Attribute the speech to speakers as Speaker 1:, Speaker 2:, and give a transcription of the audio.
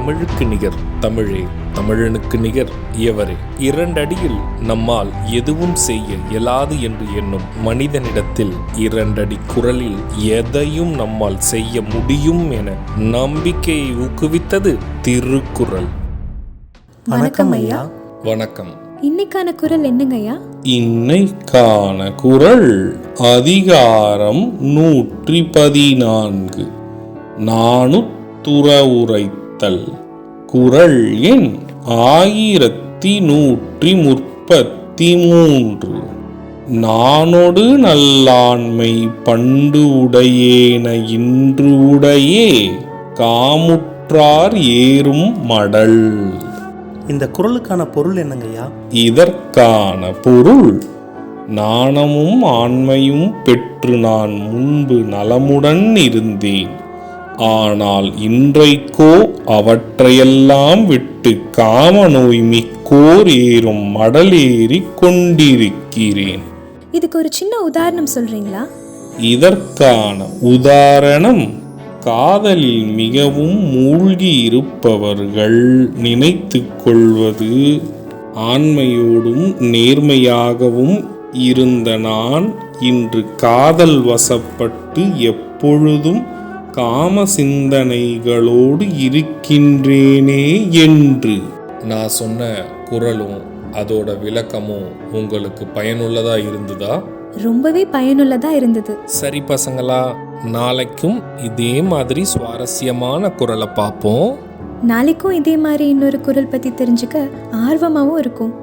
Speaker 1: தமிழுக்கு நிகர் தமிழே, தமிழனுக்கு நிகர் எவரே. 2 அடியில் நம்மால் எதுவும் செய்ய இயலாது என்று எண்ணும் மனிதனிடத்தில் 2 அடி குரலில் எதையும் நம்மால் செய்ய முடியும் என நம்பிக்கையை ஊக்குவித்தது திருக்குறள்.
Speaker 2: வணக்கம் ஐயா.
Speaker 1: வணக்கம்.
Speaker 2: இன்னைக்கான குறள் என்னங்க ஐயா?
Speaker 1: இன்னைக்கான குறள் அதிகாரம் 114 நாணுத்துற உரைத்தல். குறள் எண் 1133. நானொடு நல்லாண்மை பண்டு உடையேன இன்று உடையே காமுற்றார் ஏறும் மடல்.
Speaker 3: இந்த குறளுக்கான பொருள் என்னங்கய்யா?
Speaker 1: இதற்கான பொருள், நாணமும் ஆண்மையும் பெற்று நான் முன்பு நலமுடன் இருந்தேன். ஆனால் இன்றைக்கோ அவற்றையெல்லாம் விட்டு காம நோய் மிக்கோர் ஏறும் மடலேறி கொண்டிருக்கிறேன்.
Speaker 2: இதுக்கு ஒரு சின்ன உதாரணம் சொல்றீங்களா?
Speaker 1: இதற்கான உதாரணம், காதலில் மிகவும் மூழ்கி இருப்பவர்கள் நினைத்து கொள்வது, ஆண்மையோடும் நேர்மையாகவும் இருந்த நான் இன்று காதல் வசப்பட்டு எப்பொழுதும் காம சிந்தனைகளோடு இருக்கின்றேனே என்று. நான் சொன்ன குறளும் அதோட விளக்கமும் உங்களுக்கு பயனுள்ளதா இருந்ததா?
Speaker 2: ரொம்பவே பயனுள்ளதா இருந்தது.
Speaker 1: சரி பசங்களா, நாளைக்கும் இதே மாதிரி சுவாரஸ்யமான குறளை பார்ப்போம்.
Speaker 2: நாளைக்கும் இதே மாதிரி இன்னொரு குறள் பத்தி தெரிஞ்சுக்க ஆர்வமாவும் இருக்கும்.